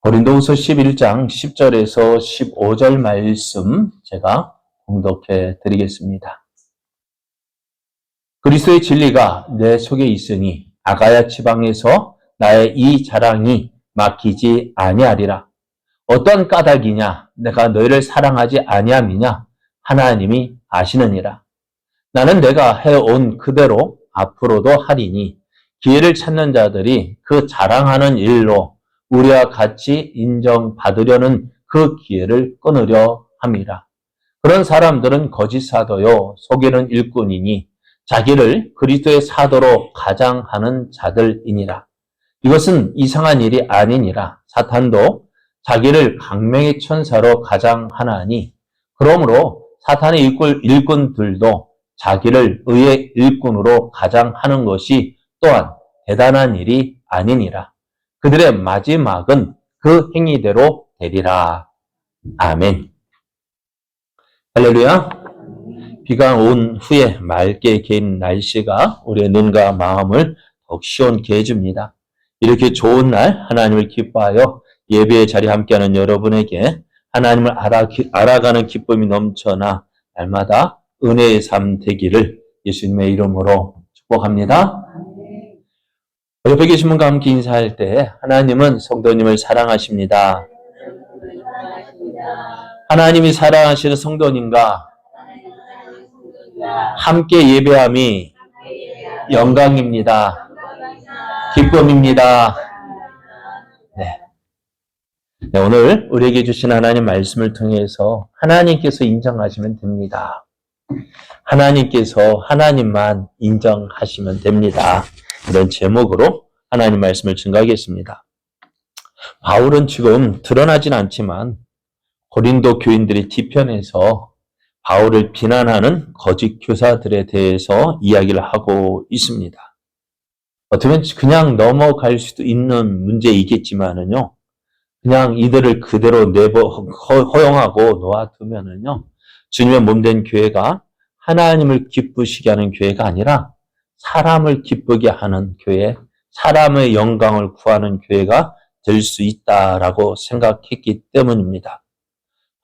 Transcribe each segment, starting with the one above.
고린도후서 11장 10절에서 15절 말씀 제가 봉독해 드리겠습니다. 그리스도의 진리가 내 속에 있으니 아가야 지방에서 나의 이 자랑이 막히지 아니하리라. 어떤 까닭이냐? 내가 너희를 사랑하지 아니함이냐? 하나님이 아시느니라. 나는 내가 해온 그대로 앞으로도 하리니 기회를 찾는 자들이 그 자랑하는 일로 우리와 같이 인정받으려는 그 기회를 끊으려 함이라. 그런 사람들은 거짓 사도요 속이는 일꾼이니 자기를 그리스도의 사도로 가장하는 자들이니라. 이것은 이상한 일이 아니니라. 사탄도 자기를 강명의 천사로 가장하나니 그러므로 사탄의 일꾼들도 자기를 의의 일꾼으로 가장하는 것이 또한 대단한 일이 아니니라. 그들의 마지막은 그 행위대로 되리라. 아멘. 할렐루야. 비가 온 후에 맑게 개인 날씨가 우리의 눈과 마음을 더욱 시원케 해줍니다. 이렇게 좋은 날 하나님을 기뻐하여 예배의 자리에 함께하는 여러분에게 하나님을 알아가는 기쁨이 넘쳐나 날마다 은혜의 삶 되기를 예수님의 이름으로 축복합니다. 옆에 계신 분과 함께 인사할 때 하나님은 성도님을 사랑하십니다. 하나님이 사랑하시는 성도님과 함께 예배함이 영광입니다. 기쁨입니다. 네, 오늘 우리에게 주신 하나님 말씀을 통해서 하나님께서 인정하시면 됩니다. 하나님께서 하나님만 인정하시면 됩니다. 이런 제목으로 하나님 말씀을 증거하겠습니다. 바울은 지금 드러나진 않지만 고린도 교인들의 뒤편에서 바울을 비난하는 거짓 교사들에 대해서 이야기를 하고 있습니다. 어떻게 보면 그냥 넘어갈 수도 있는 문제이겠지만은요, 그냥 이들을 그대로 허용하고 놓아두면은요, 주님의 몸된 교회가 하나님을 기쁘시게 하는 교회가 아니라 사람을 기쁘게 하는 교회, 사람의 영광을 구하는 교회가 될 수 있다라고 생각했기 때문입니다.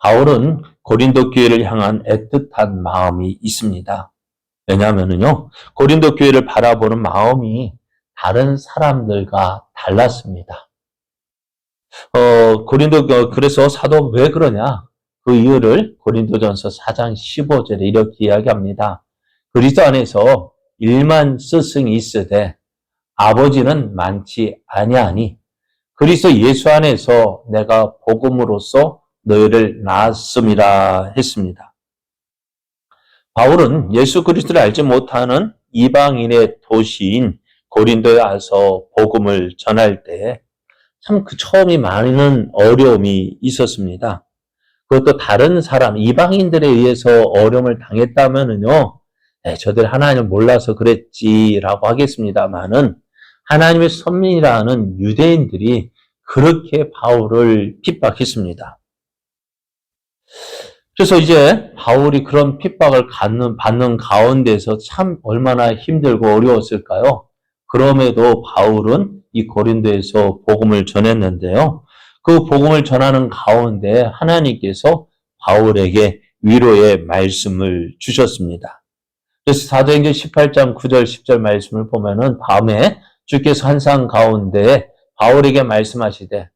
바울은 고린도 교회를 향한 애틋한 마음이 있습니다. 왜냐하면요, 고린도 교회를 바라보는 마음이 다른 사람들과 달랐습니다. 그래서 사도 왜 그러냐? 그 이유를 고린도전서 4장 15절에 이렇게 이야기합니다. 그리스도 안에서 일만 스승이 있으되 아버지는 많지 아니하니 그리스도 예수 안에서 내가 복음으로써 너희를 낳았음이라 했습니다. 바울은 예수 그리스도를 알지 못하는 이방인의 도시인 고린도에 와서 복음을 전할 때 참 그 처음이 많은 어려움이 있었습니다. 그것도 다른 사람, 이방인들에 의해서 어려움을 당했다면은요, 저들 하나님을 몰라서 그랬지라고 하겠습니다만은 하나님의 선민이라는 유대인들이 그렇게 바울을 핍박했습니다. 그래서 이제 바울이 그런 핍박을 받는 가운데서 참 얼마나 힘들고 어려웠을까요? 그럼에도 바울은 이 고린도에서 복음을 전했는데요. 그 복음을 전하는 가운데 하나님께서 바울에게 위로의 말씀을 주셨습니다. 그래서 사도행전 18장 9절 10절 말씀을 보면은 밤에 주께서 환상 가운데 바울에게 말씀하시되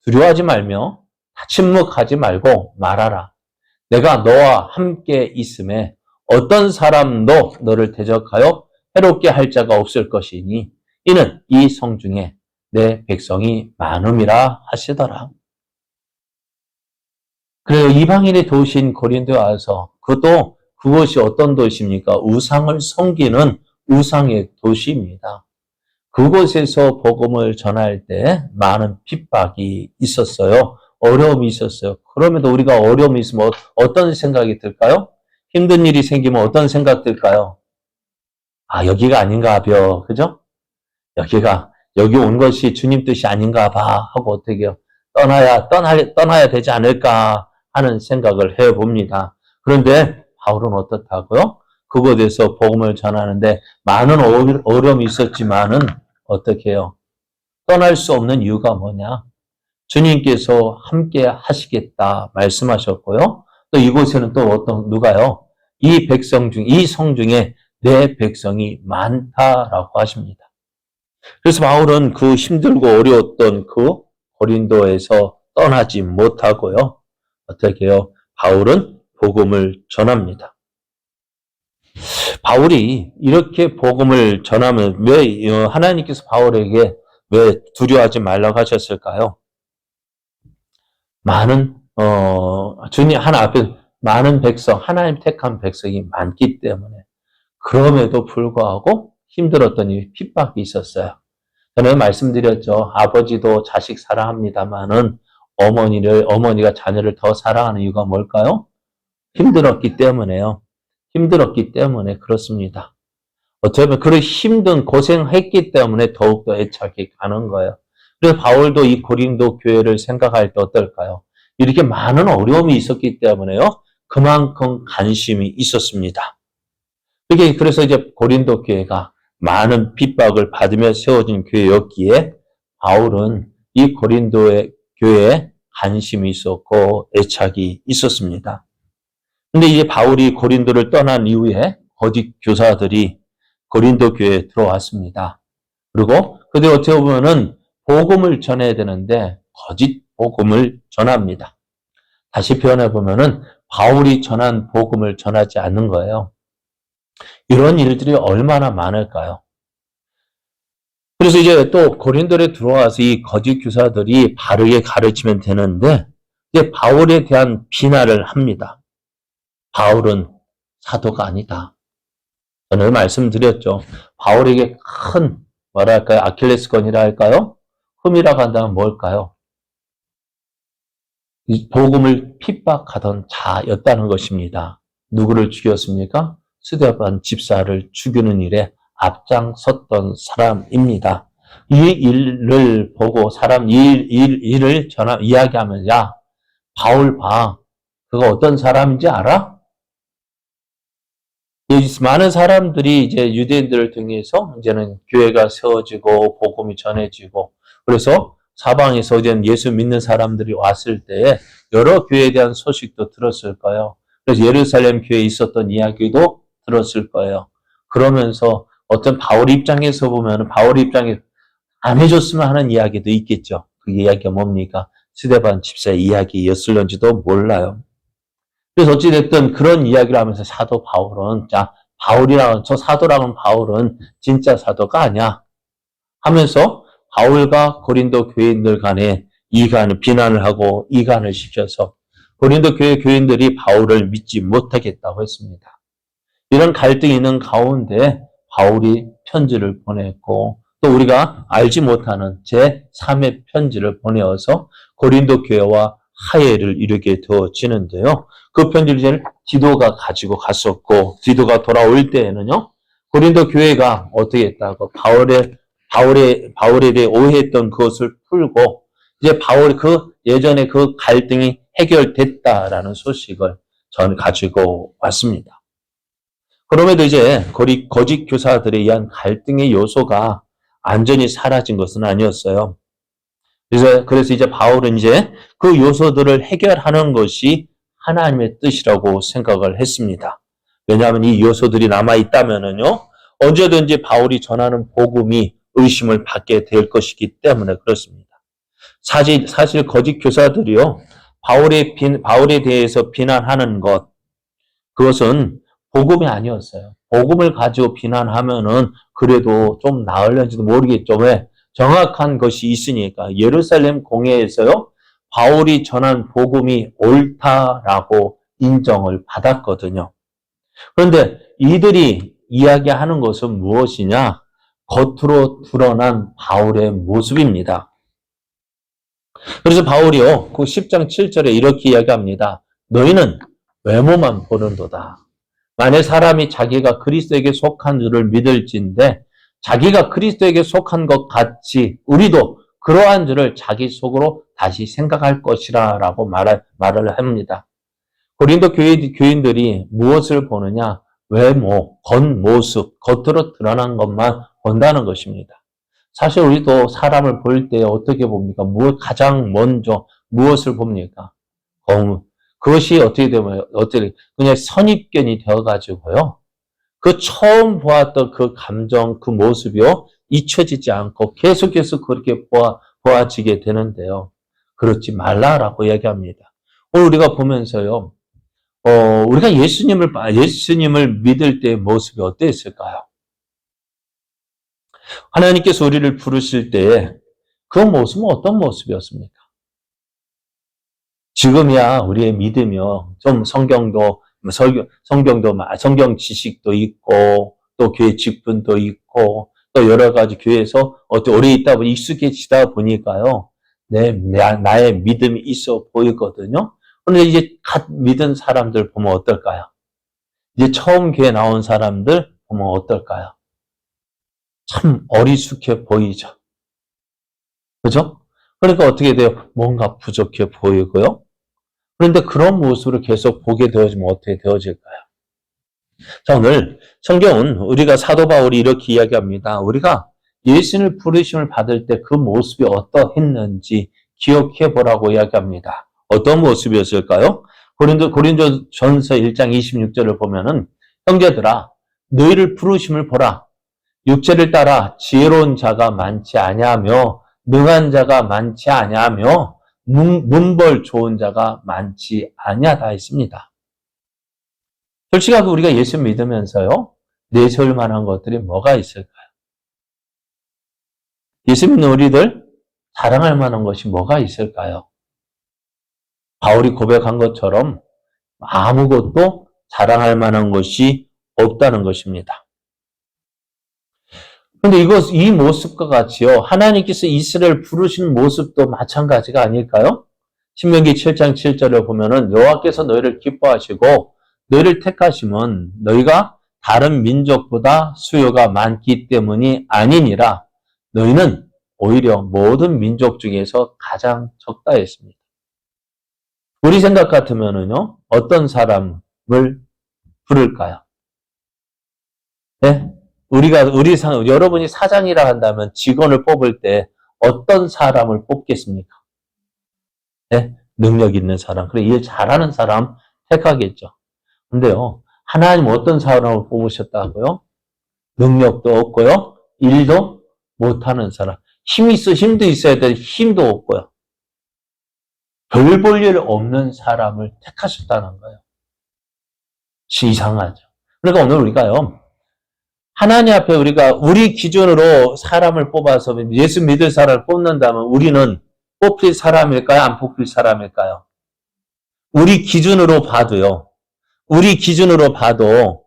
두려워하지 말며 침묵하지 말고 말하라. 내가 너와 함께 있음에 어떤 사람도 너를 대적하여 해롭게 할 자가 없을 것이니 이는 이 성중에 내 백성이 많음이라 하시더라. 그래요. 이방인의 도시인 고린도에 와서 그것이 어떤 도시입니까? 우상을 섬기는 우상의 도시입니다. 그곳에서 복음을 전할 때 많은 핍박이 있었어요. 어려움이 있었어요. 그럼에도 우리가 어려움이 있으면 어떤 생각이 들까요? 힘든 일이 생기면 어떤 생각 들까요? 아, 여기가 아닌가 봐. 그죠? 여기 온 것이 주님 뜻이 아닌가 봐. 하고 어떻게 해요? 떠나야 되지 않을까 하는 생각을 해봅니다. 그런데 바울은 어떻다고요? 그곳에서 복음을 전하는데 많은 어려움이 있었지만은 어떻게 해요? 떠날 수 없는 이유가 뭐냐? 주님께서 함께 하시겠다 말씀하셨고요. 또 이곳에는 또 누가요? 이 성 중에 내 백성이 많다라고 하십니다. 그래서 바울은 그 힘들고 어려웠던 그 고린도에서 떠나지 못하고요. 어떻게 해요? 바울은 복음을 전합니다. 바울이 이렇게 복음을 전하면 왜 하나님께서 바울에게 왜 두려워하지 말라고 하셨을까요? 주님 앞에 많은 백성, 하나님 택한 백성이 많기 때문에 그럼에도 불구하고 힘들었던 이 핍박이 있었어요. 저는 말씀드렸죠. 아버지도 자식 사랑합니다만은 어머니가 자녀를 더 사랑하는 이유가 뭘까요? 힘들었기 때문에요. 힘들었기 때문에 그렇습니다. 어떻게 보면 그런 힘든 고생했기 때문에 더욱더 애착이 가는 거예요. 그래서 바울도 이 고린도 교회를 생각할 때 어떨까요? 이렇게 많은 어려움이 있었기 때문에요. 그만큼 관심이 있었습니다. 그래서 이제 고린도 교회가 많은 핍박을 받으며 세워진 교회였기에 바울은 이 고린도의 교회에 관심이 있었고 애착이 있었습니다. 근데 이제 바울이 고린도를 떠난 이후에 거짓 교사들이 고린도 교회에 들어왔습니다. 그리고 그들 어떻게 보면은 복음을 전해야 되는데 거짓 복음을 전합니다. 다시 표현해 보면은 바울이 전한 복음을 전하지 않는 거예요. 이런 일들이 얼마나 많을까요? 그래서 이제 또 고린도에 들어와서 이 거짓 교사들이 바르게 가르치면 되는데 이제 바울에 대한 비난을 합니다. 바울은 사도가 아니다. 저는 말씀드렸죠. 바울에게 큰 아킬레스건이라 할까요? 흠이라고 한다면 뭘까요? 이 복음을 핍박하던 자였다는 것입니다. 누구를 죽였습니까? 스데반 집사를 죽이는 일에 앞장섰던 사람입니다. 이 일을 보고 일을 이야기하면 야 바울 봐. 그거 어떤 사람인지 알아? 많은 사람들이 이제 유대인들을 통해서 이제는 교회가 세워지고 복음이 전해지고 그래서 사방에서 이제 예수 믿는 사람들이 왔을 때에 여러 교회에 대한 소식도 들었을 거예요. 그래서 예루살렘 교회에 있었던 이야기도 들었을 거예요. 그러면서 어떤 바울 입장에서 보면 바울 입장에 안 해줬으면 하는 이야기도 있겠죠. 그 이야기가 뭡니까? 스데반 집사의 이야기였을런지도 몰라요. 그래서 어찌됐든 그런 이야기를 하면서 사도 바울은 저 사도라는 바울은 진짜 사도가 아니야 하면서 바울과 고린도 교인들 간에 비난을 하고 이간을 시켜서 고린도 교회 교인들이 바울을 믿지 못하겠다고 했습니다. 이런 갈등이 있는 가운데 바울이 편지를 보냈고 또 우리가 알지 못하는 제3의 편지를 보내어서 고린도 교회와 화해를 이루게 되어지는데요. 그 편지를 이제 디도가 가지고 갔었고 디도가 돌아올 때에는요. 고린도 교회가 어떻게 했다고 바울에 대해 오해했던 그것을 풀고 이제 예전에 그 갈등이 해결됐다라는 소식을 가지고 왔습니다. 그럼에도 이제 거짓 교사들에 의한 갈등의 요소가 완전히 사라진 것은 아니었어요. 그래서 이제 바울은 이제 그 요소들을 해결하는 것이 하나님의 뜻이라고 생각을 했습니다. 왜냐하면 이 요소들이 남아있다면은요, 언제든지 바울이 전하는 복음이 의심을 받게 될 것이기 때문에 그렇습니다. 사실 거짓 교사들이요, 바울에 대해서 비난하는 것, 그것은 복음이 아니었어요. 복음을 가지고 비난하면은 그래도 좀 나으려는지도 모르겠죠. 왜? 정확한 것이 있으니까. 예루살렘 공회에서요, 바울이 전한 복음이 옳다라고 인정을 받았거든요. 그런데 이들이 이야기하는 것은 무엇이냐? 겉으로 드러난 바울의 모습입니다. 그래서 바울이요, 그 10장 7절에 이렇게 이야기합니다. 너희는 외모만 보는도다. 만약 사람이 자기가 그리스도에게 속한 줄을 믿을진데 자기가 그리스도에게 속한 것 같이 우리도 그러한 줄을 자기 속으로 다시 생각할 것이라 라고 말을 합니다. 고린도 교인들이 무엇을 보느냐? 외모, 겉모습, 겉으로 드러난 것만 본다는 것입니다. 사실 우리도 사람을 볼 때 어떻게 봅니까? 가장 먼저 무엇을 봅니까? 그것이 어떻게 되면, 그냥 선입견이 되어가지고요. 그 처음 보았던 그 감정, 그 모습이요, 잊혀지지 않고 계속해서 그렇게 보아지게 되는데요. 그렇지 말라라고 이야기합니다. 오늘 우리가 보면서요, 우리가 예수님을 믿을 때의 모습이 어땠을까요? 하나님께서 우리를 부르실 때에 그 모습은 어떤 모습이었습니까? 지금이야 우리의 믿으며 좀 성경 지식도 있고 또 교회 직분도 있고 또 여러 가지 교회에서 오래 있다 보니 익숙해지다 보니까요. 나의 믿음이 있어 보이거든요. 그런데 이제 갓 믿은 사람들 보면 어떨까요? 이제 처음 교회 나온 사람들 보면 어떨까요? 참 어리숙해 보이죠. 그죠? 그러니까 어떻게 돼요? 뭔가 부족해 보이고요. 그런데 그런 모습을 계속 보게 되어지면 어떻게 되어질까요? 자, 오늘 성경은 우리가 사도 바울이 이렇게 이야기합니다. 우리가 예수님을 부르심을 받을 때 그 모습이 어떠했는지 기억해 보라고 이야기합니다. 어떤 모습이었을까요? 고린도전서 1장 26절을 보면은 형제들아 너희를 부르심을 보라. 육체를 따라 지혜로운 자가 많지 아니하며 능한 자가 많지 아니하며 문벌 좋은 자가 많지 아니하다 했습니다. 솔직하게 우리가 예수 믿으면서요, 내세울 만한 것들이 뭐가 있을까요? 예수 믿는 우리들 자랑할 만한 것이 뭐가 있을까요? 바울이 고백한 것처럼 아무것도 자랑할 만한 것이 없다는 것입니다. 그런데 이 모습과 같이요, 하나님께서 이스라엘 부르신 모습도 마찬가지가 아닐까요? 신명기 7장 7절을 보면은 여호와께서 너희를 기뻐하시고 너희를 택하시면 너희가 다른 민족보다 수요가 많기 때문이 아니니라. 너희는 오히려 모든 민족 중에서 가장 적다 했습니다. 우리 생각 같으면은요, 어떤 사람을 부를까요? 네? 여러분이 사장이라 한다면 직원을 뽑을 때 어떤 사람을 뽑겠습니까? 네? 능력 있는 사람, 그래, 일 잘하는 사람 택하겠죠. 근데요, 하나님 어떤 사람을 뽑으셨다고요? 능력도 없고요, 일도 못하는 사람. 힘도 있어야 돼, 힘도 없고요. 별 볼 일 없는 사람을 택하셨다는 거예요. 이상하죠. 그러니까 오늘 우리가요, 하나님 앞에 우리 기준으로 사람을 뽑아서 예수 믿을 사람을 뽑는다면 우리는 뽑힐 사람일까요? 안 뽑힐 사람일까요? 우리 기준으로 봐도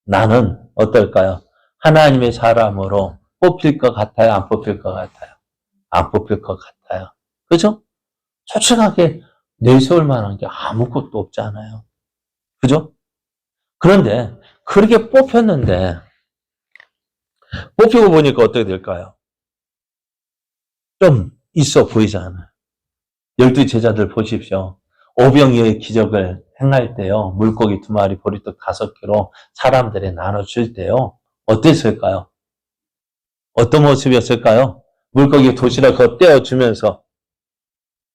나는 어떨까요? 하나님의 사람으로 뽑힐 것 같아요? 안 뽑힐 것 같아요? 안 뽑힐 것 같아요. 그죠? 솔직하게 내세울 만한 게 아무것도 없잖아요. 그죠? 그런데 그렇게 뽑히고 보니까 어떻게 될까요? 좀 있어 보이잖아요. 12 제자들 보십시오. 오병이어의 기적을 행할 때요. 물고기 2마리, 보리떡 5개로 사람들에 나눠줄 때요. 어땠을까요? 어떤 모습이었을까요? 물고기 도시락 그거 떼어주면서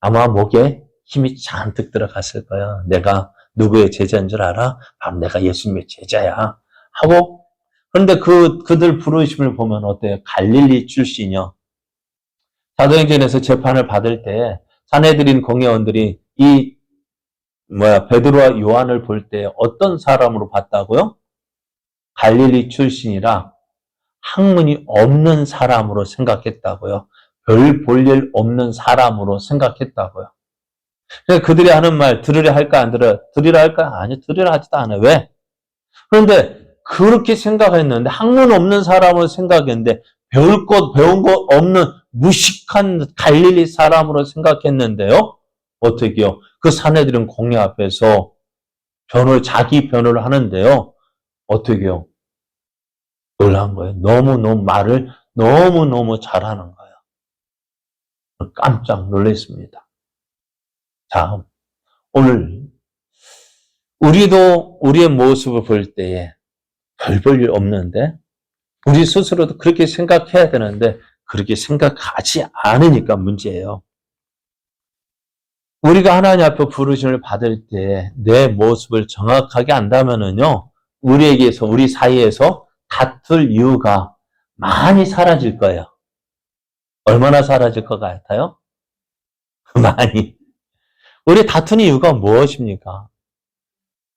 아마 목에 힘이 잔뜩 들어갔을 거야. 내가 누구의 제자인 줄 알아? 내가 예수님의 제자야. 하고, 그런데 그들 부르심을 보면 어때요? 갈릴리 출신이요. 사도행전에서 재판을 받을 때 산헤드린 공회원들이 베드로와 요한을 볼 때 어떤 사람으로 봤다고요? 갈릴리 출신이라 학문이 없는 사람으로 생각했다고요. 별 볼 일 없는 사람으로 생각했다고요. 그래서 그들이 하는 말 들으려 할까 안 들으려 할까? 아니, 들으려 하지도 않아. 왜? 그런데 그렇게 생각했는데 학문 없는 사람으로 생각했는데 배운 것 없는 무식한 갈릴리 사람으로 생각했는데요. 어떻게요? 그 사내들은 공회 앞에서 자기 변호를 하는데요. 어떻게요? 놀란 거예요. 말을 너무너무 잘하는 거예요. 깜짝 놀랐습니다. 자, 오늘 우리도 우리의 모습을 볼 때에 별 볼 일 없는데 우리 스스로도 그렇게 생각해야 되는데 그렇게 생각하지 않으니까 문제예요. 우리가 하나님 앞에 부르심을 받을 때 내 모습을 정확하게 안다면은요, 우리에게서, 우리 사이에서 다툴 이유가 많이 사라질 거예요. 얼마나 사라질 것 같아요? 많이. 우리 다투는 이유가 무엇입니까?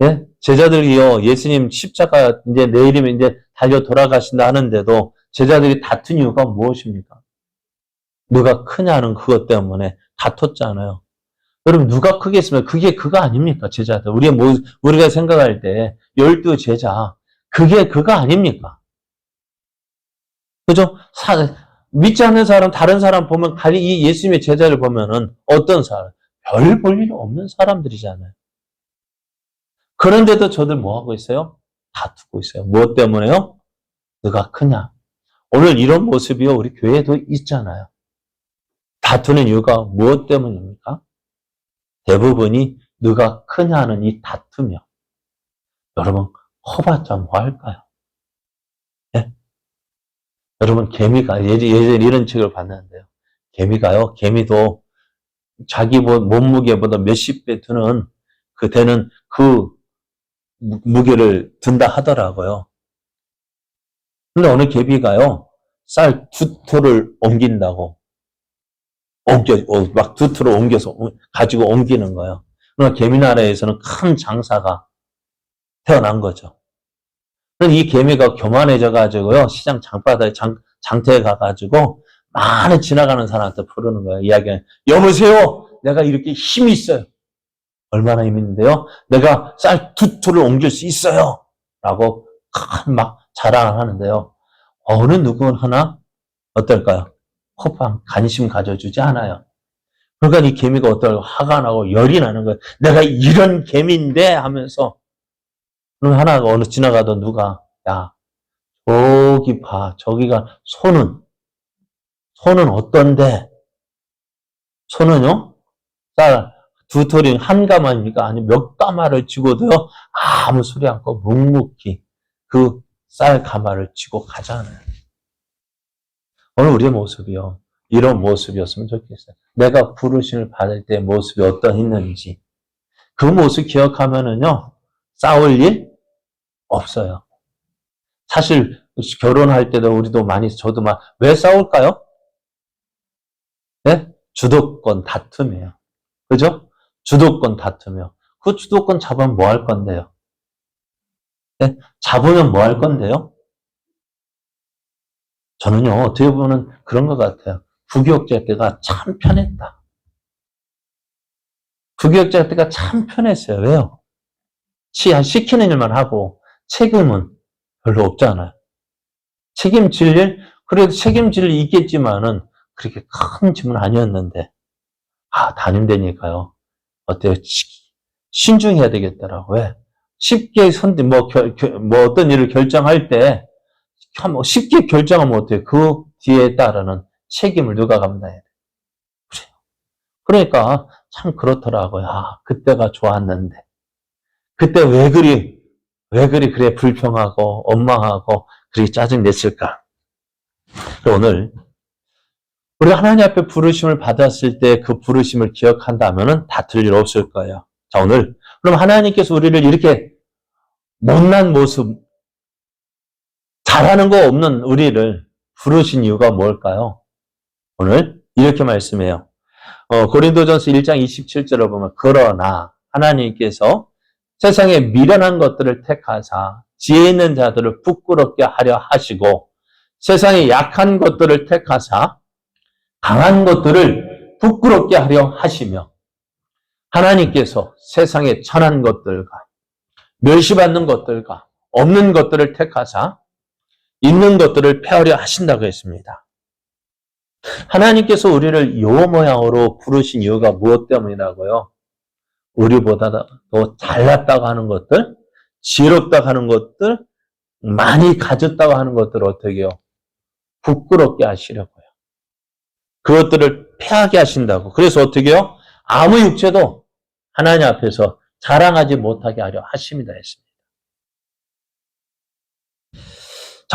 예? 제자들이요, 예수님 십자가 이제 내일이면 이제 달려 돌아가신다 하는데도 제자들이 다툰 이유가 무엇입니까? 누가 크냐는 그것 때문에 다퉜잖아요. 여러분, 누가 크겠으면 그게 그거 아닙니까? 제자들. 우리가 생각할 때, 12제자. 그게 그거 아닙니까? 그죠? 믿지 않는 사람, 다른 사람 보면, 이 예수님의 제자를 보면은 어떤 사람? 별 볼 일 없는 사람들이잖아요. 그런데도 저들 뭐 하고 있어요? 다투고 있어요. 무엇 때문에요? 누가 크냐? 오늘 이런 모습이요, 우리 교회에도 있잖아요. 다투는 이유가 무엇 때문입니까? 대부분이 누가 크냐는 이 다투며. 여러분, 커봤자 뭐 할까요? 예? 여러분, 개미가, 예전에 이런 책을 봤는데요. 개미도 자기 몸무게보다 몇십 배 드는 되는 그 무게를 든다 하더라고요. 근데 어느 개미가요, 쌀 2톨을 옮긴다고. 막 2톨을 옮겨서, 가지고 옮기는 거예요. 그러나 개미나라에서는 큰 장사가 태어난 거죠. 이 개미가 교만해져가지고요, 시장 장터에 가가지고, 많이 지나가는 사람한테 부르는 거예요. 이야기는, 여보세요! 내가 이렇게 힘이 있어요. 얼마나 힘이 있는데요? 내가 쌀 2톨을 옮길 수 있어요. 라고 막 자랑을 하는데요. 어느 누구 하나, 어떨까요? 호빵, 관심 가져주지 않아요. 그러니까 이 개미가 화가 나고 열이 나는 거예요. 내가 이런 개미인데 하면서, 하나가 어느 지나가던 누가, 야, 저기 봐. 저기가 소는 어떤데? 소는요? 쌀 2톨이 한 가마입니까? 아니 몇 가마를 쥐고도요, 아무 소리 않고 묵묵히 그 쌀 가마를 쥐고 가잖아요. 오늘 우리의 모습이요, 이런 모습이었으면 좋겠어요. 내가 부르심을 받을 때 모습이 어떠했는지 그 모습 기억하면은요, 싸울 일 없어요. 사실 결혼할 때도 우리도 저도 왜 싸울까요? 네? 주도권 다툼이에요. 그죠? 주도권 다투며. 그 주도권 잡으면 뭐 할 건데요? 네? 잡으면 뭐 할 건데요? 저는요, 어떻게 보면 그런 것 같아요. 부교육자 때가 참 편했다. 부교육자 때가 참 편했어요. 왜요? 시키는 일만 하고 책임은 별로 없잖아요. 책임질 일? 그래도 책임질 일이 있겠지만은 그렇게 큰 짐은 아니었는데, 담임 되니까요, 어때요? 신중해야 되겠더라고요. 왜? 쉽게 어떤 일을 결정할 때, 쉽게 결정하면 어때요? 그 뒤에 따르는 책임을 누가 감당해야 돼요? 그래요. 그러니까 참 그렇더라고요. 그때가 좋았는데. 그때 그래 불평하고, 원망하고, 그렇게 짜증냈을까? 오늘, 우리 하나님 앞에 부르심을 받았을 때 그 부르심을 기억한다면 다툴 일 없을 거예요. 자, 오늘, 그럼 하나님께서 우리를 이렇게 못난 모습, 잘하는 거 없는 우리를 부르신 이유가 뭘까요? 오늘 이렇게 말씀해요. 고린도전서 1장 27절을 보면, 그러나 하나님께서 세상에 미련한 것들을 택하사 지혜 있는 자들을 부끄럽게 하려 하시고, 세상에 약한 것들을 택하사 강한 것들을 부끄럽게 하려 하시며, 하나님께서 세상에 천한 것들과 멸시받는 것들과 없는 것들을 택하사 있는 것들을 폐하려 하신다고 했습니다. 하나님께서 우리를 요 모양으로 부르신 이유가 무엇 때문이라고요? 우리보다 더 잘났다고 하는 것들, 지혜롭다고 하는 것들, 많이 가졌다고 하는 것들을 어떻게 해요? 부끄럽게 하시려고요. 그것들을 폐하게 하신다고. 그래서 어떻게 해요? 아무 육체도 하나님 앞에서 자랑하지 못하게 하려 하심이다 했습니다.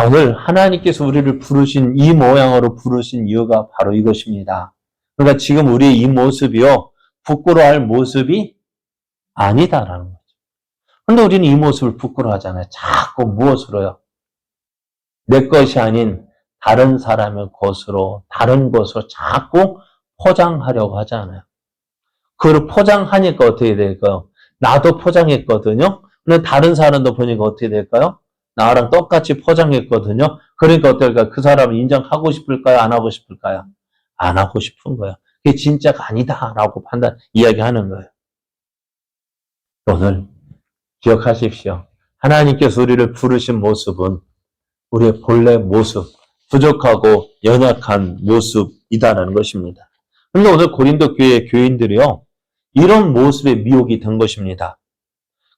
오늘 하나님께서 우리를 부르신 이 모양으로 부르신 이유가 바로 이것입니다. 그러니까 지금 우리의 이 모습이요, 부끄러워할 모습이 아니다라는 거죠. 근데 우리는 이 모습을 부끄러워하잖아요. 자꾸 무엇으로요? 내 것이 아닌 다른 사람의 것으로, 다른 것으로 자꾸 포장하려고 하잖아요. 그걸 포장하니까 어떻게 될까요? 나도 포장했거든요. 근데 다른 사람도 보니까 어떻게 될까요? 나랑 똑같이 포장했거든요. 그러니까 어떨까요? 그 사람을 인정하고 싶을까요? 안 하고 싶을까요? 안 하고 싶은 거예요. 그게 진짜가 아니다라고 이야기하는 거예요. 오늘 기억하십시오. 하나님께서 우리를 부르신 모습은 우리의 본래 모습, 부족하고 연약한 모습이다라는 것입니다. 그런데 오늘 고린도 교회의 교인들이요, 이런 모습에 미혹이 된 것입니다.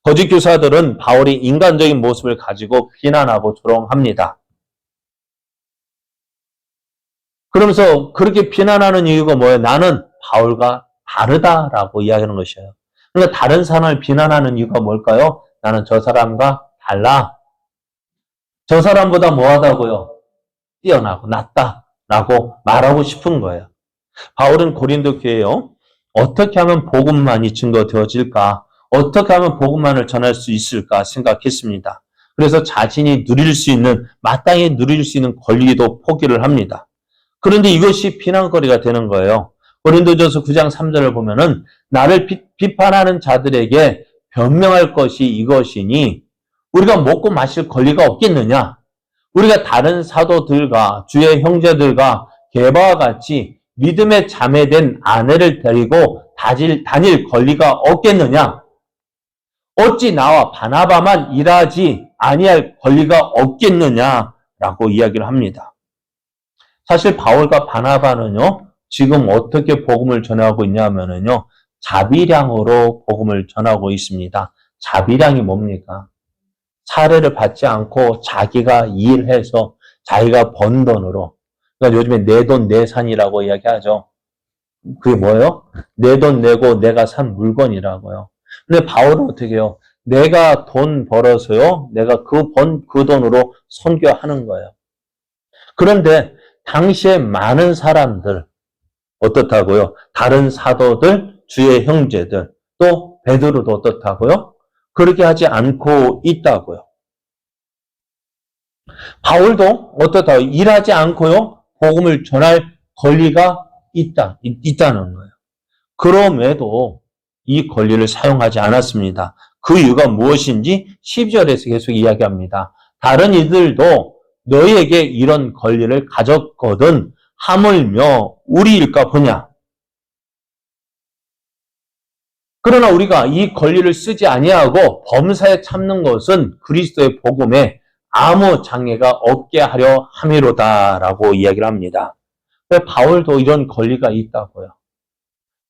거짓 교사들은 바울이 인간적인 모습을 가지고 비난하고 조롱합니다. 그러면서 그렇게 비난하는 이유가 뭐예요? 나는 바울과 다르다라고 이야기하는 것이에요. 그러니까 다른 사람을 비난하는 이유가 뭘까요? 나는 저 사람과 달라. 저 사람보다 뭐하다고요? 뛰어나고 낫다라고 말하고 싶은 거예요. 바울은 고린도 교회요, 어떻게 하면 복음만이 증거되어질까? 어떻게 하면 복음만을 전할 수 있을까 생각했습니다. 그래서 자신이 누릴 수 있는, 마땅히 누릴 수 있는 권리도 포기를 합니다. 그런데 이것이 비난거리가 되는 거예요. 고린도전서 9장 3절을 보면은 나를 비판하는 자들에게 변명할 것이 이것이니 우리가 먹고 마실 권리가 없겠느냐? 우리가 다른 사도들과 주의 형제들과 게바와 같이 믿음에 자매된 아내를 데리고 다닐 권리가 없겠느냐? 어찌 나와 바나바만 일하지 아니할 권리가 없겠느냐라고 이야기를 합니다. 사실 바울과 바나바는요, 지금 어떻게 복음을 전하고 있냐면요, 자비량으로 복음을 전하고 있습니다. 자비량이 뭡니까? 사례를 받지 않고 자기가 일해서 자기가 번 돈으로, 그러니까 요즘에 내 돈 내산이라고 이야기하죠. 그게 뭐예요? 내 돈 내고 내가 산 물건이라고요. 근데 바울은 어떻게 해요? 내가 돈 벌어서요, 내가 그 돈으로 선교하는 거예요. 그런데 당시에 많은 사람들, 어떻다고요? 다른 사도들, 주의 형제들, 또 베드로도 어떻다고요? 그렇게 하지 않고 있다고요. 바울도 어떻다고요? 일하지 않고요, 복음을 전할 권리가 있다는 거예요. 그럼에도 이 권리를 사용하지 않았습니다. 그 이유가 무엇인지 12절에서 계속 이야기합니다. 다른 이들도 너희에게 이런 권리를 가졌거든 하물며 우리일까 보냐. 그러나 우리가 이 권리를 쓰지 아니하고 범사에 참는 것은 그리스도의 복음에 아무 장애가 없게 하려 함이로다라고 이야기를 합니다. 바울도 이런 권리가 있다고요.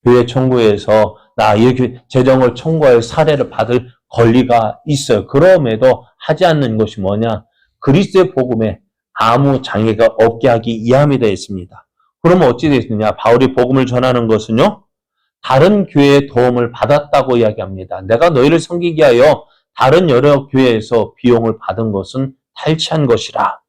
교회 청구에서 나 이렇게 재정을 청구할 사례를 받을 권리가 있어요. 그럼에도 하지 않는 것이 뭐냐? 그리스도의 복음에 아무 장애가 없게 하기 위함이 되어 있습니다. 그러면 어찌 되겠느냐? 바울이 복음을 전하는 것은요, 다른 교회의 도움을 받았다고 이야기합니다. 내가 너희를 섬기게 하여 다른 여러 교회에서 비용을 받은 것은 탈취한 것이라.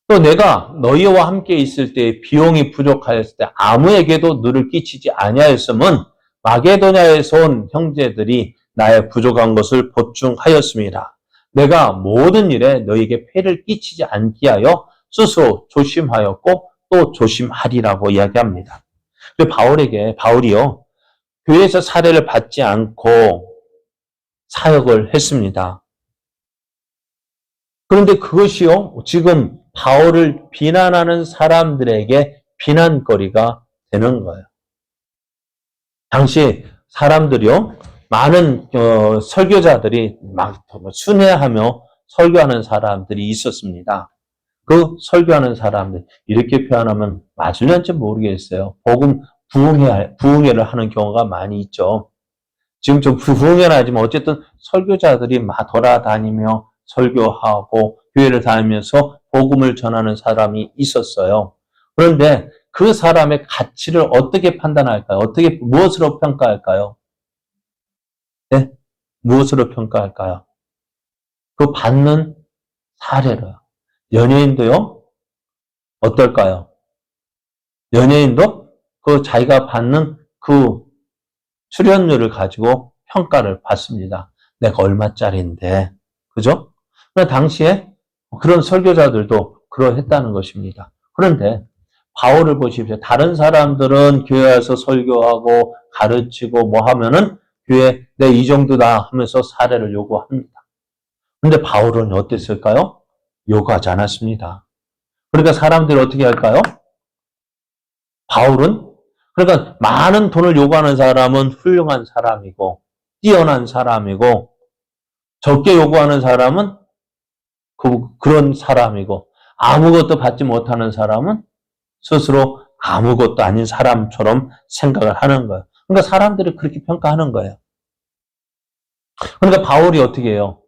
또 내가 너희와 함께 있을 때 비용이 부족하였을 때 아무에게도 누를 끼치지 아니하였음은 마게도냐에서 온 형제들이 나의 부족한 것을 보충하였습니다. 내가 모든 일에 너희에게 폐를 끼치지 않게 하여 스스로 조심하였고 또 조심하리라고 이야기합니다. 바울이요, 교회에서 사례를 받지 않고 사역을 했습니다. 그런데 그것이요, 지금 바울을 비난하는 사람들에게 비난거리가 되는 거예요. 당시 사람들이요, 많은 설교자들이 막 순회하며 설교하는 사람들이 있었습니다. 그 설교하는 사람들, 이렇게 표현하면 맞을는지 모르겠어요. 복음 부흥회를 하는 경우가 많이 있죠. 지금 좀 부흥회는 하지만 어쨌든 설교자들이 막 돌아다니며 설교하고 교회를 다니면서 복음을 전하는 사람이 있었어요. 그런데 그 사람의 가치를 어떻게 판단할까요? 무엇으로 평가할까요? 네? 무엇으로 평가할까요? 그 받는 사례로요. 연예인도요, 어떨까요? 연예인도 그 자기가 받는 그 출연료를 가지고 평가를 받습니다. 내가 얼마짜리인데. 그죠? 그러나 당시에 그런 설교자들도 그러했다는 것입니다. 그런데 바울을 보십시오. 다른 사람들은 교회 와서 설교하고 가르치고 뭐 하면은 교회 내 이 정도다 하면서 사례를 요구합니다. 근데 바울은 어땠을까요? 요구하지 않았습니다. 그러니까 사람들이 어떻게 할까요? 바울은 그러니까 많은 돈을 요구하는 사람은 훌륭한 사람이고 뛰어난 사람이고 적게 요구하는 사람은 그런 사람이고 아무것도 받지 못하는 사람은 스스로 아무것도 아닌 사람처럼 생각을 하는 거예요. 그러니까 사람들이 그렇게 평가하는 거예요. 그러니까 바울이 어떻게 해요?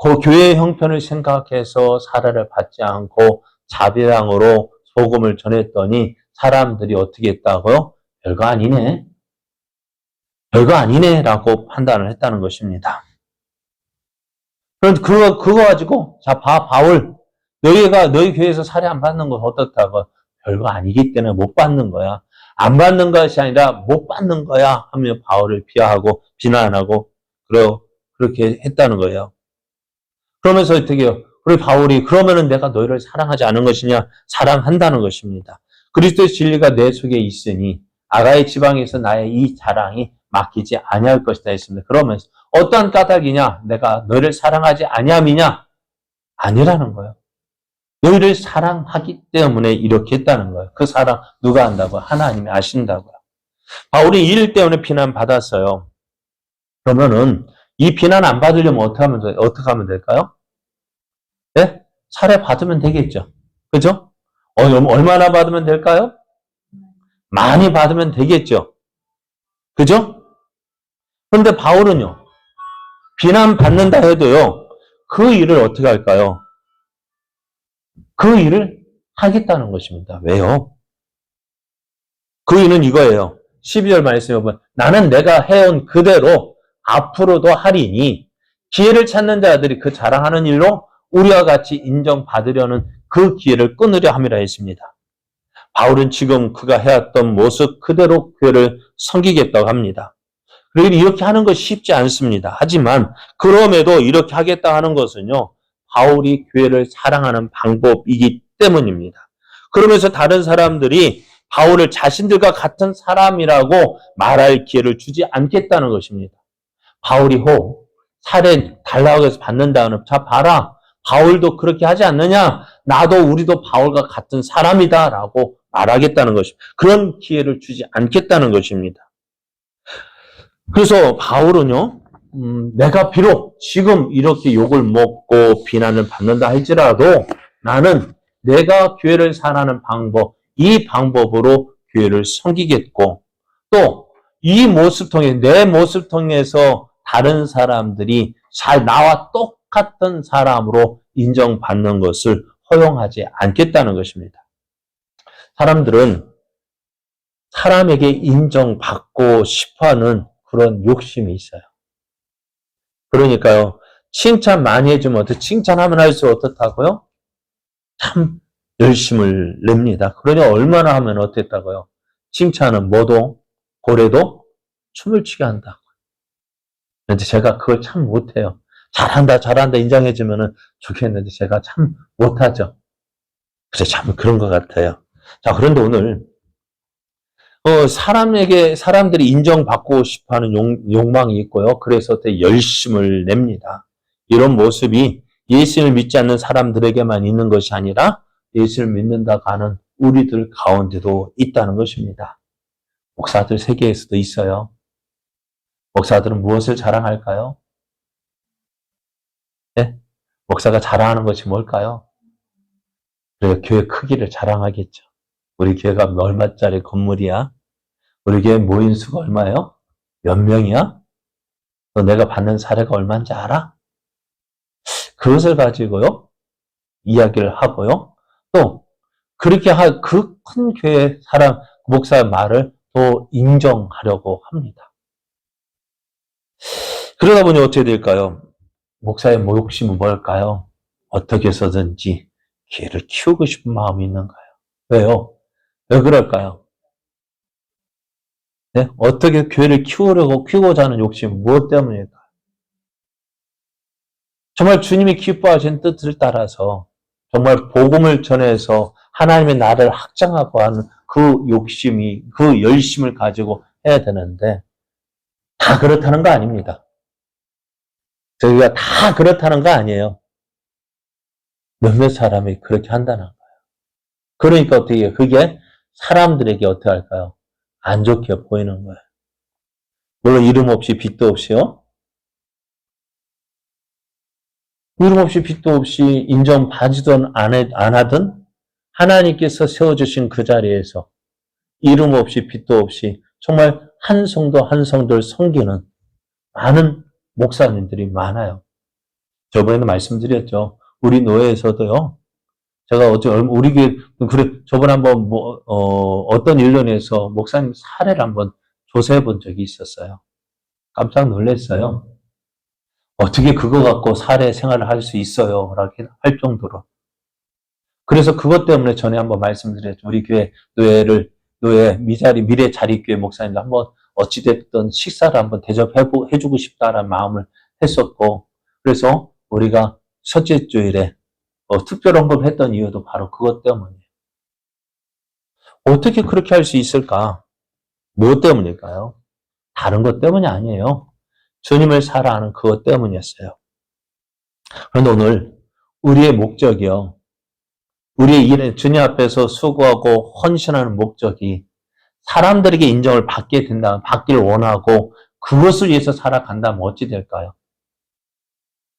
그 교회의 형편을 생각해서 사례를 받지 않고 자비랑으로 복음을 전했더니 사람들이 어떻게 했다고요? 별거 아니네. 별거 아니네 라고 판단을 했다는 것입니다. 그런데 그거 가지고 자 바울 너희 교회에서 사례 안 받는 건 어떻다고? 별거 아니기 때문에 못 받는 거야. 안 받는 것이 아니라 못 받는 거야 하며 바울을 비하하고 비난하고 그렇게 했다는 거예요. 그러면서 어떻게 해요? 그리고 바울이 그러면은 내가 너희를 사랑하지 않은 것이냐? 사랑한다는 것입니다. 그리스도의 진리가 내 속에 있으니 아가의 지방에서 나의 이 자랑이 막히지 아니할 것이다 했습니다. 그러면서 어떠한 까닭이냐? 내가 너희를 사랑하지 아니함이냐? 아니라는 거예요. 너희를 사랑하기 때문에 이렇게 했다는 거예요. 그 사랑 누가 한다고요? 하나님이 아신다고요. 바울이 이 일 때문에 비난받았어요. 그러면은 이 비난 안 받으려면 어떻게 하면 될까요? 네? 사례 받으면 되겠죠. 그죠? 얼마나 받으면 될까요? 많이 받으면 되겠죠. 그죠? 그런데 바울은요, 비난받는다 해도요, 그 일을 어떻게 할까요? 그 일을 하겠다는 것입니다. 왜요? 그 일은 이거예요. 12절 말씀에 보면, 나는 내가 해온 그대로 앞으로도 하리니, 기회를 찾는 자들이 그 자랑하는 일로 우리와 같이 인정받으려는 그 기회를 끊으려 함이라 했습니다. 바울은 지금 그가 해왔던 모습 그대로 교회를 섬기겠다고 합니다. 그리고 이렇게 하는 것이 쉽지 않습니다. 하지만 그럼에도 이렇게 하겠다 하는 것은요, 바울이 교회를 사랑하는 방법이기 때문입니다. 그러면서 다른 사람들이 바울을 자신들과 같은 사람이라고 말할 기회를 주지 않겠다는 것입니다. 바울이 사례 달라고 해서 받는다는, 자 봐라, 바울도 그렇게 하지 않느냐? 나도 우리도 바울과 같은 사람이다 라고 말하겠다는 것입니다. 그런 기회를 주지 않겠다는 것입니다. 그래서 바울은요, 내가 비록 지금 이렇게 욕을 먹고 비난을 받는다 할지라도 나는 내가 교회를 사랑하는 방법, 이 방법으로 교회를 섬기겠고 또 이 모습 통해 내 모습 통해서 다른 사람들이 나와 똑같은 사람으로 인정받는 것을 허용하지 않겠다는 것입니다. 사람들은 사람에게 인정받고 싶어하는 그런 욕심이 있어요. 그러니까요, 칭찬 많이 해주면 칭찬하면 할수록 어떻다고요? 참 열심을 냅니다. 그러니 얼마나 하면 어땠다고요? 칭찬은 뭐도 고래도 춤을 추게 한다고. 그런데 제가 그걸 참 못해요. 잘한다 인정해주면 좋겠는데 제가 참 못하죠. 그래서 참 그런 것 같아요. 자, 그런데 오늘 사람들이 인정받고 싶어하는 욕망이 있고요. 그래서 열심을 냅니다. 이런 모습이 예수를 믿지 않는 사람들에게만 있는 것이 아니라 예수를 믿는다고 하는 우리들 가운데도 있다는 것입니다. 목사들 세계에서도 있어요. 목사들은 무엇을 자랑할까요? 네? 목사가 자랑하는 것이 뭘까요? 그래서 교회 크기를 자랑하겠죠. 우리 교회가 얼마짜리 건물이야? 우리 교회 모인 수가 얼마예요? 몇 명이야? 너 내가 받는 사례가 얼마인지 알아? 그것을 가지고요, 이야기를 하고요. 또 그렇게 그 큰 교회 목사의 말을 또 인정하려고 합니다. 그러다 보니 어떻게 될까요? 목사의 욕심은 뭘까요? 어떻게 해서든지 교회를 키우고 싶은 마음이 있는 거예요. 왜요? 왜 그럴까요? 네? 어떻게 교회를 키우고자 하는 욕심, 무엇 때문일까? 정말 주님이 기뻐하신 뜻을 따라서 정말 복음을 전해서 하나님의 나라를 확장하고 하는 그 욕심이, 그 열심을 가지고 해야 되는데 다 그렇다는 거 아닙니다. 저희가 다 그렇다는 거 아니에요. 몇몇 사람이 그렇게 한다는 거예요. 그러니까 어떻게 해요? 그게 사람들에게 어떻게 할까요? 안 좋게 보이는 거예요. 물론 이름 없이 빚도 없이요. 이름 없이 빚도 없이 인정받지도 안 하든 하나님께서 세워주신 그 자리에서 이름 없이 빚도 없이 정말 한 성도 한 성도를 섬기는 많은 목사님들이 많아요. 저번에도 말씀드렸죠. 우리 노예에서도요. 제가 우리 교회, 그래, 저번에 한번 어떤 일련에서 목사님 사례를 한번 조사해 본 적이 있었어요. 깜짝 놀랐어요. 어떻게 그거 갖고 사례 생활을 할 수 있어요? 라고 할 정도로. 그래서 그것 때문에 전에 한번 말씀드렸죠. 우리 교회 미래 자리교회 목사님도 한번 어찌됐든 식사를 한번 대접해주고 싶다라는 마음을 했었고, 그래서 우리가 첫째 주일에 특별 언급했던 이유도 바로 그것 때문이에요. 어떻게 그렇게 할 수 있을까? 무엇 때문일까요? 다른 것 때문이 아니에요. 주님을 사랑하는 그것 때문이었어요. 그런데 오늘 우리의 목적이요. 우리의 일은 주님 앞에서 수고하고 헌신하는 목적이 사람들에게 인정을 받기를 원하고 그것을 위해서 살아간다면 어찌 될까요?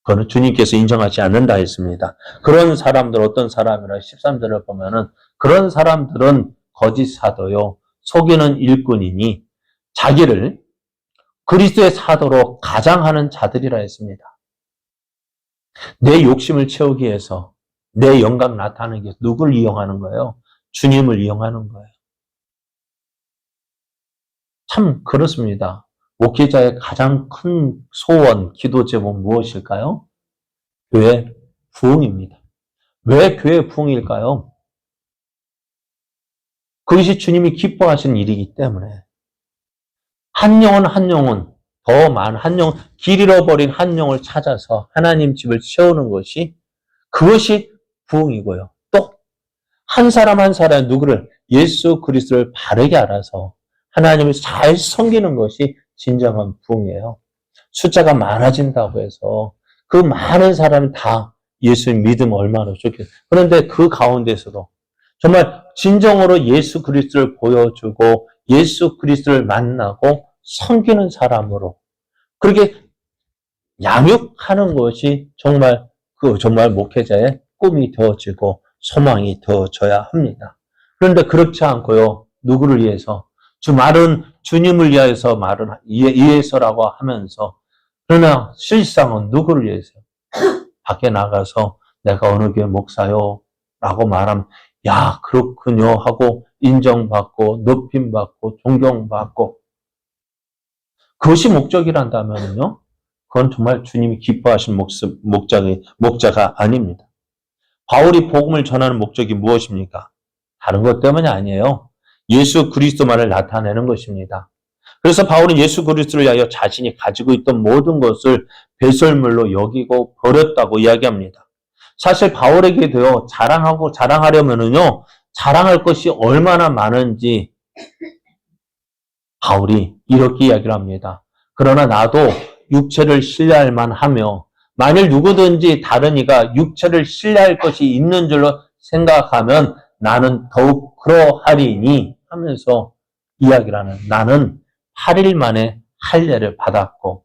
그거는 주님께서 인정하지 않는다 했습니다. 그런 사람들 어떤 사람이라 13절을 보면은 그런 사람들은 거짓 사도요. 속이는 일꾼이니 자기를 그리스도의 사도로 가장하는 자들이라 했습니다. 내 욕심을 채우기 위해서 내 영광 나타내기 위해서 누굴 이용하는 거예요? 주님을 이용하는 거예요. 참 그렇습니다. 목회자의 가장 큰 소원, 기도 제목은 무엇일까요? 교회 부흥입니다. 왜 교회 부흥일까요? 그것이 주님이 기뻐하시는 일이기 때문에 한 영혼 더 많은 길 잃어버린 한 영을 찾아서 하나님 집을 채우는 것이 그것이 부흥이고요. 또 한 사람 한 사람 누구를 예수 그리스도를 바르게 알아서 하나님을 잘 섬기는 것이 진정한 부흥이에요. 숫자가 많아진다고 해서 그 많은 사람이 다 예수를 믿으면 얼마나 좋겠어요. 그런데 그 가운데서도 정말 진정으로 예수 그리스도를 보여주고 예수 그리스도를 만나고 섬기는 사람으로 그렇게 양육하는 것이 정말 목회자의 꿈이 되어지고 소망이 되어져야 합니다. 그런데 그렇지 않고요. 누구를 위해서? 말은 주님을 위해서라고 하면서 그러나 실상은 누구를 위해서? 밖에 나가서 내가 어느 교회 목사요 라고 말하면 야 그렇군요 하고 인정받고 높임받고 존경받고 그것이 목적이란다면요. 그건 정말 주님이 기뻐하신 목자가 아닙니다. 바울이 복음을 전하는 목적이 무엇입니까? 다른 것 때문이 아니에요. 예수 그리스도만을 나타내는 것입니다. 그래서 바울은 예수 그리스도를 위하여 자신이 가지고 있던 모든 것을 배설물로 여기고 버렸다고 이야기합니다. 사실 바울에게도요, 자랑하려면은요, 자랑할 것이 얼마나 많은지 바울이 이렇게 이야기를 합니다. 그러나 나도 육체를 신뢰할 만하며 만일 누구든지 다른 이가 육체를 신뢰할 것이 있는 줄로 생각하면 나는 더욱 그러하리니 하면서 이야기를 하는 나는 8일 만에 할례를 받았고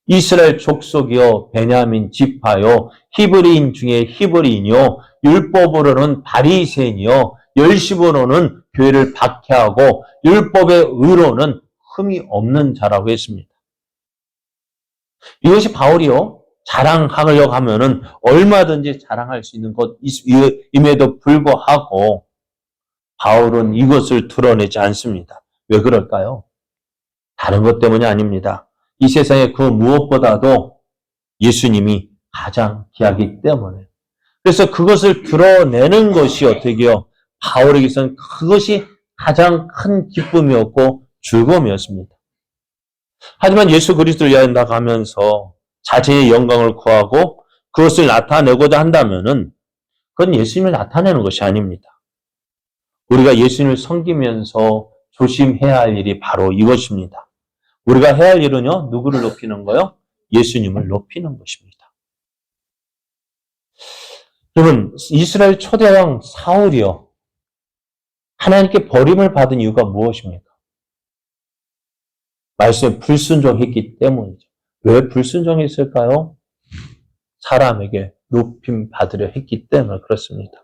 이스라엘 족속이요 베냐민 지파요 히브리인 중에 히브리인이요 율법으로는 바리새인이요 열심으로는 교회를 박해하고 율법의 의로는 흠이 없는 자라고 했습니다. 이것이 바울이요 자랑하려고 하면은 얼마든지 자랑할 수 있는 것임에도 불구하고 바울은 이것을 드러내지 않습니다. 왜 그럴까요? 다른 것 때문이 아닙니다. 이 세상에 그 무엇보다도 예수님이 가장 귀하기 때문에 그래서 그것을 드러내는 것이 어떻게 해요? 바울에게서는 그것이 가장 큰 기쁨이었고 즐거움이었습니다. 하지만 예수 그리스도를 위하여 나가면서 자신의 영광을 구하고 그것을 나타내고자 한다면은 그건 예수님을 나타내는 것이 아닙니다. 우리가 예수님을 섬기면서 조심해야 할 일이 바로 이것입니다. 우리가 해야 할 일은요, 누구를 높이는 거요? 예수님을 높이는 것입니다. 여러분, 이스라엘 초대왕 사울이요, 하나님께 버림을 받은 이유가 무엇입니까? 말씀에 불순종했기 때문이죠. 왜 불순종했을까요? 사람에게 높임 받으려 했기 때문에 그렇습니다.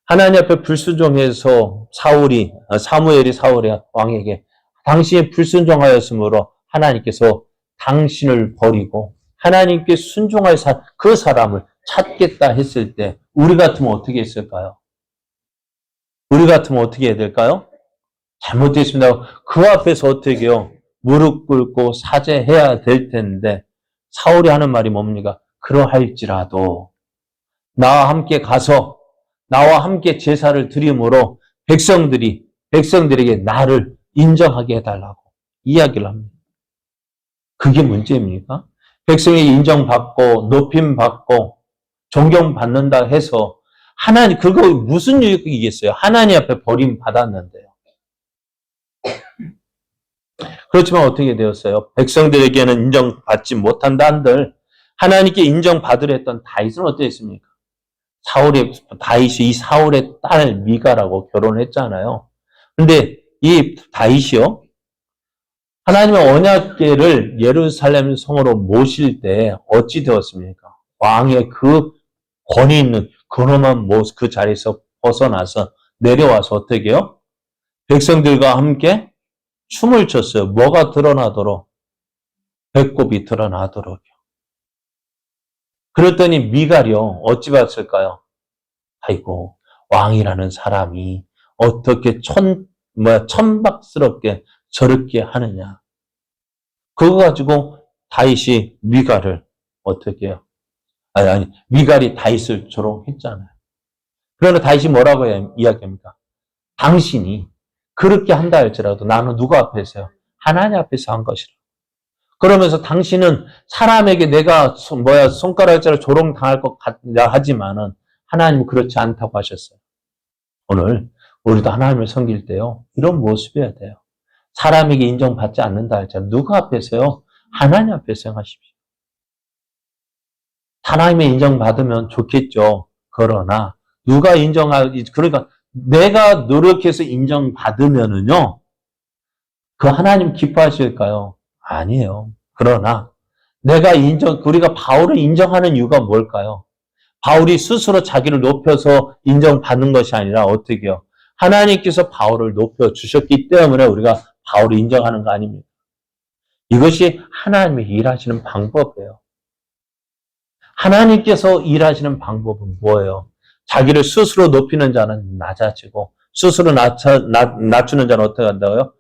하나님 앞에 불순종해서 사무엘이 사울의 왕에게 당신이 불순종하였으므로 하나님께서 당신을 버리고 하나님께 순종할 그 사람을 찾겠다 했을 때 우리 같으면 어떻게 했을까요? 우리 같으면 어떻게 해야 될까요? 잘못했습니다. 그 앞에서 어떻게 해요? 무릎 꿇고 사죄해야 될 텐데 사울이 하는 말이 뭡니까? 그러할지라도 나와 함께 가서 나와 함께 제사를 드림으로 백성들에게 나를 인정하게 해달라고 이야기를 합니다. 그게 문제입니까? 백성이 인정받고 높임받고 존경받는다 해서 하나님 그거 무슨 유익이겠어요? 하나님 앞에 버림받았는데요. 그렇지만 어떻게 되었어요? 백성들에게는 인정받지 못한다 한들 하나님께 인정받으려 했던 다윗은 어땠습니까? 다윗이 이 사울의 딸 미가라고 결혼했잖아요. 근데 이 다윗이요, 하나님의 언약궤를 예루살렘 성으로 모실 때 어찌 되었습니까? 왕의 그 권위 있는 근엄한 그 자리에서 벗어나서 내려와서 어떻게 해요? 백성들과 함께 춤을 췄어요. 뭐가 드러나도록? 배꼽이 드러나도록요. 그랬더니 미갈이요, 어찌 봤을까요? 아이고, 왕이라는 사람이 어떻게 천박스럽게 저렇게 하느냐. 그거 가지고 다윗이 미갈을 어떻게 해요? 미갈이 다윗을 조롱했잖아요. 그러나 다윗이 뭐라고 이야기합니까? 당신이 그렇게 한다 할지라도 나는 누구 앞에서요? 하나님 앞에서 한 것이라. 그러면서 당신은 사람에게 내가 손가락질을 조롱당할 것 같냐 하지만은 하나님은 그렇지 않다고 하셨어요. 오늘 우리도 하나님을 섬길 때요, 이런 모습이어야 돼요. 사람에게 인정받지 않는다 할지라도 누구 앞에서요? 하나님 앞에서 행하십시오. 하나님의 인정받으면 좋겠죠. 그러나 그러니까 내가 노력해서 인정받으면은요, 그 하나님 기뻐하실까요? 아니에요. 그러나 우리가 바울을 인정하는 이유가 뭘까요? 바울이 스스로 자기를 높여서 인정받는 것이 아니라 어떻게 해요? 하나님께서 바울을 높여주셨기 때문에 우리가 바울을 인정하는 거 아닙니까? 이것이 하나님의 일하시는 방법이에요. 하나님께서 일하시는 방법은 뭐예요? 자기를 스스로 높이는 자는 낮아지고 스스로 낮추는 자는 어떻게 한다고요?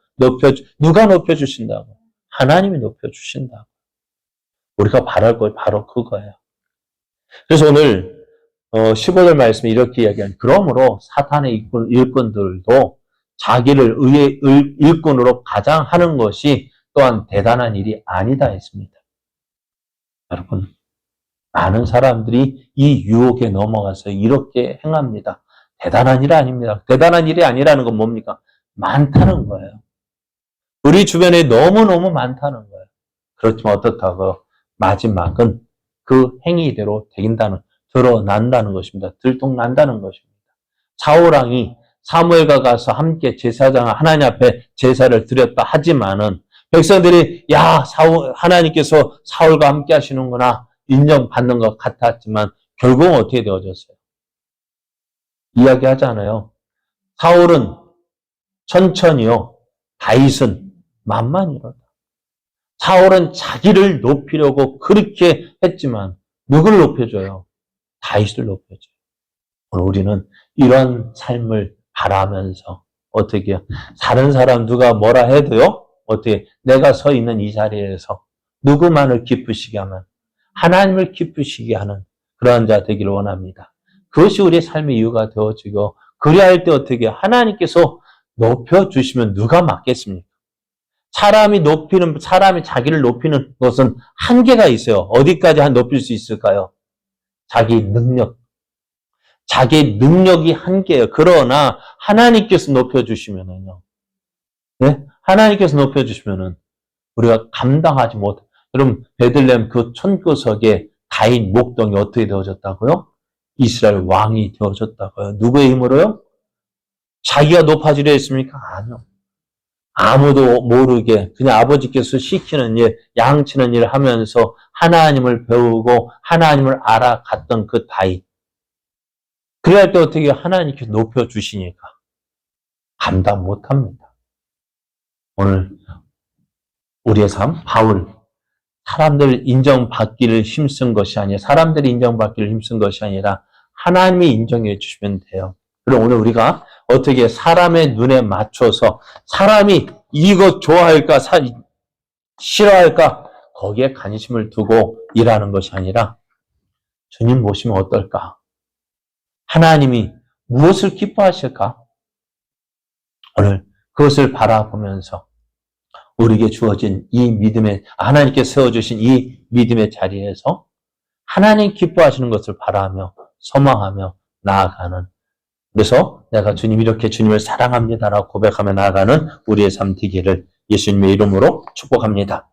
누가 높여주신다고? 하나님이 높여주신다고. 우리가 바랄 걸 바로 그거예요. 그래서 오늘 15절 말씀에 이렇게 이야기하는, 그러므로 사탄의 일꾼들도 자기를 의의 일꾼으로 가장하는 것이 또한 대단한 일이 아니다 했습니다. 여러분, 많은 사람들이 이 유혹에 넘어가서 이렇게 행합니다. 대단한 일 아닙니다. 대단한 일이 아니라는 건 뭡니까? 많다는 거예요. 우리 주변에 너무너무 많다는 거예요. 그렇지만 어떻다고? 마지막은 그 행위대로 드러난다는 것입니다. 들통난다는 것입니다. 사울왕이 사무엘과 가서 함께 하나님 앞에 제사를 드렸다 하지만은 백성들이 하나님께서 사울과 함께 하시는구나 인정받는 것 같았지만 결국은 어떻게 되어졌어요? 이야기하잖아요. 사울은 천천히요, 다윗은 만만이로다. 사울은 자기를 높이려고 그렇게 했지만 누굴 높여줘요? 다윗을 높여줘요. 오늘 우리는 이런 삶을 바라면서 어떻게 해요? 다른 사람 누가 뭐라 해도요, 어떻게 내가 서 있는 이 자리에서 누구만을 기쁘시게 하면 하나님을 기쁘시게 하는 그러한 자 되기를 원합니다. 그것이 우리의 삶의 이유가 되어지고 그래야 할 때 어떻게 하나님께서 높여주시면 누가 막겠습니까? 사람이 자기를 높이는 것은 한계가 있어요. 어디까지 높일 수 있을까요? 자기 능력이 한계예요. 그러나 하나님께서 높여주시면은요. 네? 하나님께서 높여주시면은 우리가 감당하지 못. 여러분 베들레헴 그 촌구석에 다윗 목동이 어떻게 되어졌다고요? 이스라엘 왕이 되어졌다고요. 누구의 힘으로요? 자기가 높아지려 했습니까? 아니요. 아무도 모르게 그냥 아버지께서 시키는 일, 양치는 일을 하면서 하나님을 배우고 하나님을 알아갔던 그 다윗. 그럴 때 어떻게 하나님께서 높여주시니까 감당 못합니다. 오늘 우리의 삶, 바울, 사람들 인정받기를 힘쓴 것이 아니라 사람들이 인정받기를 힘쓴 것이 아니라 하나님이 인정해 주시면 돼요. 그럼 오늘 우리가 어떻게 사람의 눈에 맞춰서 사람이 이거 좋아할까 싫어할까 거기에 관심을 두고 일하는 것이 아니라 주님 보시면 어떨까? 하나님이 무엇을 기뻐하실까? 오늘 그것을 바라보면서 우리에게 주어진 이 믿음의 하나님께 세워주신 이 믿음의 자리에서 하나님 기뻐하시는 것을 바라며 소망하며 나아가는 그래서 내가 주님 이렇게 주님을 사랑합니다라고 고백하며 나아가는 우리의 삶 되기를 예수님의 이름으로 축복합니다.